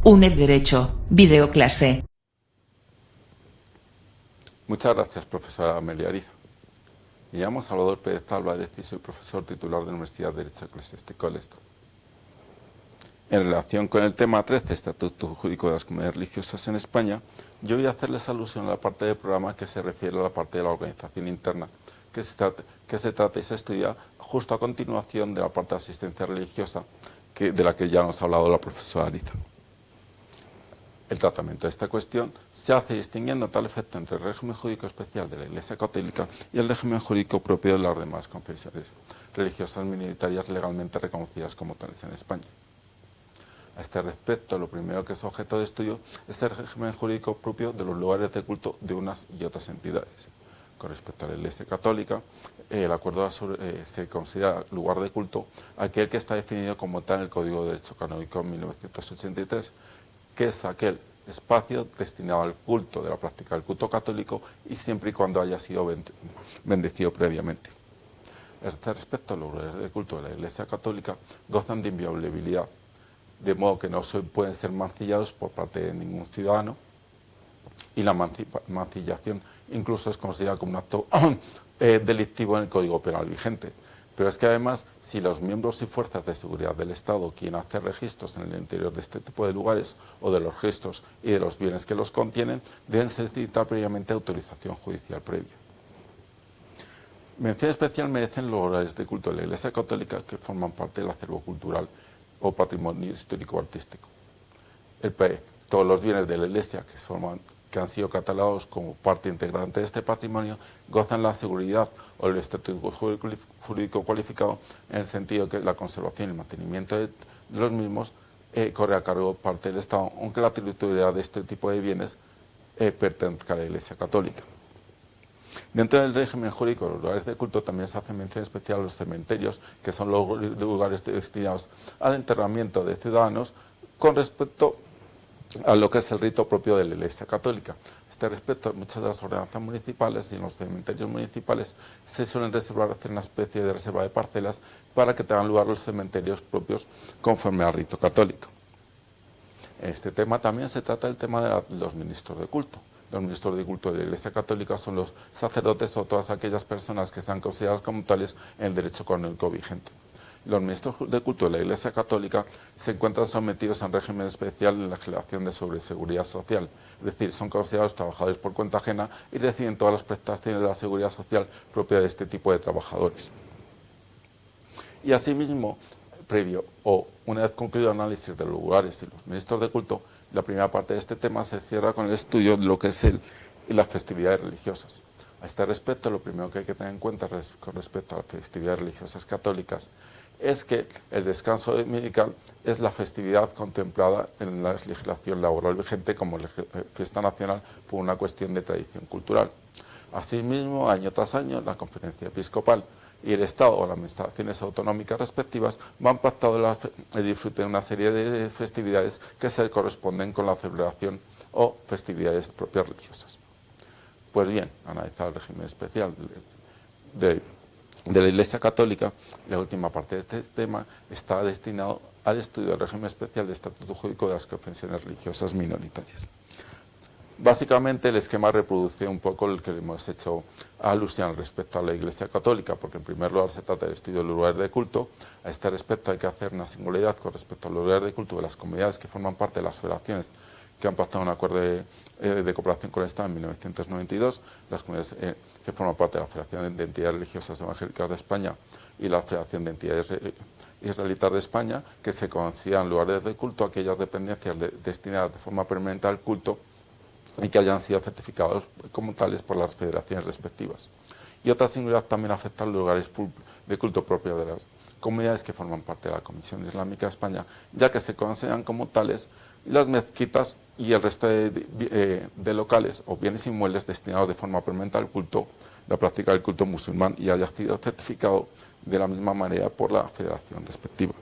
UNED Derecho, videoclase. Muchas gracias, profesora Amelia Ariza. Me llamo Salvador Pérez Álvarez y soy profesor titular de la Universidad de Derecho Eclesiástico del Estado. En relación con el tema 13, Estatuto Jurídico de las Comunidades Religiosas en España, yo voy a hacerles alusión a la parte del programa que se refiere a la parte de la organización interna, que se trata y se estudia justo a continuación de la parte de asistencia religiosa, de la que ya nos ha hablado la profesora Ariza. El tratamiento de esta cuestión se hace distinguiendo a tal efecto entre el régimen jurídico especial de la Iglesia Católica y el régimen jurídico propio de las demás confesiones religiosas minoritarias legalmente reconocidas como tales en España. A este respecto, lo primero que es objeto de estudio es el régimen jurídico propio de los lugares de culto de unas y otras entidades. Con respecto a la Iglesia Católica, el acuerdo se considera lugar de culto aquel que está definido como tal en el Código de Derecho Canónico 1983, que es aquel espacio destinado al culto de la práctica del culto católico y siempre y cuando haya sido bendecido previamente. A este respecto, los lugares de culto de la Iglesia Católica gozan de inviolabilidad, de modo que no pueden ser mancillados por parte de ningún ciudadano, y la mancillación incluso es considerada como un acto delictivo en el Código Penal vigente. Pero es que además, si los miembros y fuerzas de seguridad del Estado quieren hacer registros en el interior de este tipo de lugares o de los registros y de los bienes que los contienen, deben solicitar previamente autorización judicial previa. Mención especial merecen los lugares de culto de la Iglesia Católica que forman parte del acervo cultural o patrimonio histórico-artístico. Todos los bienes de la Iglesia que han sido catalogados como parte integrante de este patrimonio gozan la seguridad o el estatus jurídico cualificado, en el sentido que la conservación y el mantenimiento de los mismos corre a cargo de parte del Estado, aunque la titularidad de este tipo de bienes pertenezca a la Iglesia Católica. Dentro del régimen jurídico de los lugares de culto también se hace mención especial a los cementerios, que son los lugares destinados al enterramiento de ciudadanos con respecto a lo que es el rito propio de la Iglesia Católica. A este respecto, en muchas de las ordenanzas municipales y en los cementerios municipales se suelen reservar, hacer una especie de reserva de parcelas para que tengan lugar los cementerios propios conforme al rito católico. En este tema también se trata el tema de los ministros de culto. Los ministros de culto de la Iglesia Católica son los sacerdotes o todas aquellas personas que sean consideradas como tales en el derecho canónico vigente. Los ministros de culto de la Iglesia Católica se encuentran sometidos a un régimen especial en la legislación de seguridad social, es decir, son considerados trabajadores por cuenta ajena y reciben todas las prestaciones de la seguridad social propia de este tipo de trabajadores. Y asimismo, una vez concluido el análisis de los lugares y los ministros de culto, la primera parte de este tema se cierra con el estudio de lo que es las festividades religiosas. A este respecto, lo primero que hay que tener en cuenta con respecto a las festividades religiosas católicas es que el descanso dominical es la festividad contemplada en la legislación laboral vigente como fiesta nacional por una cuestión de tradición cultural. Asimismo, año tras año, la Conferencia Episcopal y el Estado o las administraciones autonómicas respectivas van pactando el disfrute de una serie de festividades que se corresponden con la celebración o festividades propias religiosas. Pues bien, analizado el régimen especial de la Iglesia Católica, la última parte de este tema está destinado al estudio del régimen especial de estatuto jurídico de las confesiones religiosas minoritarias. Básicamente el esquema reproduce un poco el que hemos hecho alusión respecto a la Iglesia Católica, porque en primer lugar se trata del estudio de los lugares de culto. A este respecto hay que hacer una singularidad con respecto a los lugares de culto de las comunidades que forman parte de las federaciones que han pactado un acuerdo de cooperación con el Estado en 1992, las comunidades que forman parte de la Federación de Entidades Religiosas Evangélicas de España y la Federación de Entidades Israelitas de España, que se consideran lugares de culto aquellas dependencias destinadas de forma permanente al culto y que hayan sido certificados como tales por las federaciones respectivas. Y otra singularidad también afecta a los lugares de culto propios de las comunidades que forman parte de la Comisión Islámica de España, ya que se consideran como tales las mezquitas y el resto de locales o bienes inmuebles destinados de forma permanente al culto, la práctica del culto musulmán, y haya sido certificado de la misma manera por la federación respectiva.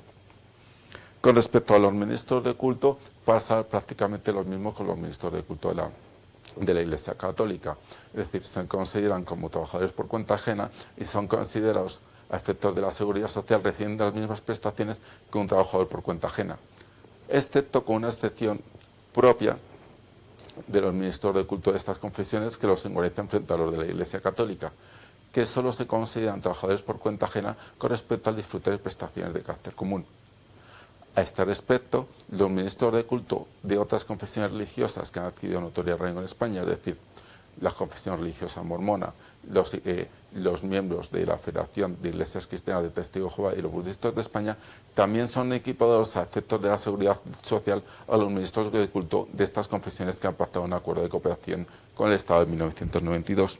Con respecto a los ministros de culto, pasa prácticamente lo mismo con los ministros de culto de la Iglesia Católica, es decir, se consideran como trabajadores por cuenta ajena y son considerados a efectos de la seguridad social recibiendo las mismas prestaciones que un trabajador por cuenta ajena, excepto con una excepción propia de los ministros de culto de estas confesiones, que los singularizan frente a los de la Iglesia Católica, que solo se consideran trabajadores por cuenta ajena con respecto al disfrute de prestaciones de carácter común. A este respecto, los ministros de culto de otras confesiones religiosas que han adquirido notoria rango en España, es decir, la confesión religiosa mormona, los miembros de la Federación de Iglesias Cristianas de Testigos de Jehová y los budistas de España, también son equiparados a efectos de la seguridad social a los ministros de culto de estas confesiones que han pactado un acuerdo de cooperación con el Estado de 1992.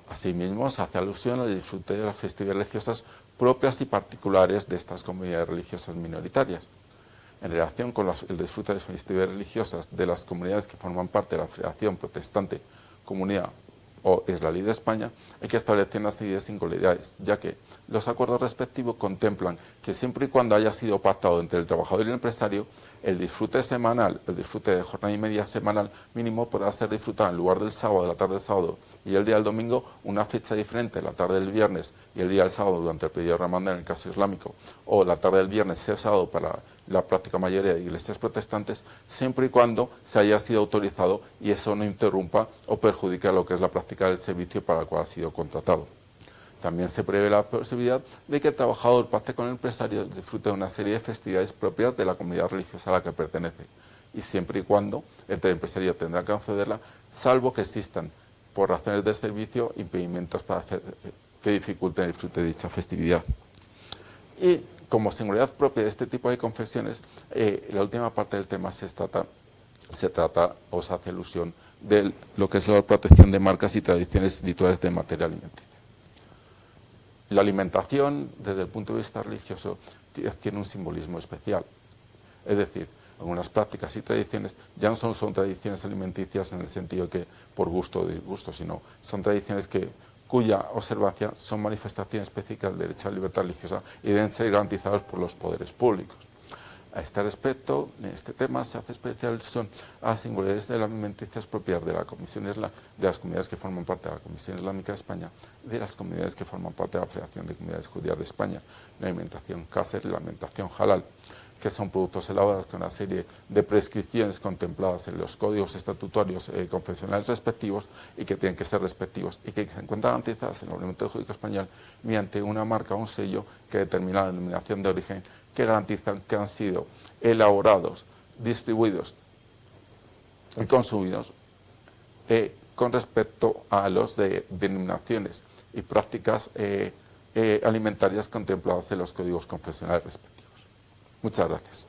Asimismo, se hace alusión al disfrute de las festividades religiosas propias y particulares de estas comunidades religiosas minoritarias. En relación con el disfrute de las festividades religiosas de las comunidades que forman parte de la Federación Protestante, Comunidad o Israelí de España, hay que establecer una serie de singularidades, ya que los acuerdos respectivos contemplan que siempre y cuando haya sido pactado entre el trabajador y el empresario, el disfrute semanal, el disfrute de jornada y media semanal mínimo podrá ser disfrutado en lugar del sábado, de la tarde del sábado y el día del domingo, una fecha diferente, la tarde del viernes y el día del sábado durante el periodo Ramadán en el caso islámico, o la tarde del viernes y el sábado para la práctica mayoría de iglesias protestantes, siempre y cuando se haya sido autorizado y eso no interrumpa o perjudique lo que es la práctica del servicio para el cual ha sido contratado. También se prevé la posibilidad de que el trabajador pacte con el empresario y disfrute de una serie de festividades propias de la comunidad religiosa a la que pertenece, y siempre y cuando el empresario tendrá que concederla, salvo que existan, por razones de servicio, impedimentos que dificulten el disfrute de dicha festividad. Y como singularidad propia de este tipo de confesiones, la última parte del tema se trata o se hace alusión de lo que es la protección de marcas y tradiciones rituales de materia alimenticia. La alimentación, desde el punto de vista religioso, tiene un simbolismo especial. Es decir, algunas prácticas y tradiciones ya no son tradiciones alimenticias en el sentido que por gusto o disgusto, sino son tradiciones cuya observancia son manifestaciones específicas del derecho a la libertad religiosa y deben ser garantizados por los poderes públicos. A este respecto, en este tema se hace especial alusión a las singularidades de las alimenticias propias de las comunidades que forman parte de la Comisión Islámica de España y de las comunidades que forman parte de la Federación de Comunidades Judías de España, la alimentación kosher y la alimentación halal, que son productos elaborados con una serie de prescripciones contempladas en los códigos estatutarios confesionales respectivos y que tienen que ser respectivos y que se encuentran garantizadas en el ordenamiento jurídico español mediante una marca o un sello que determina la denominación de origen, que garantizan que han sido elaborados, distribuidos y consumidos con respecto a los de denominaciones y prácticas alimentarias contempladas en los códigos confesionales respectivos. Muchas gracias.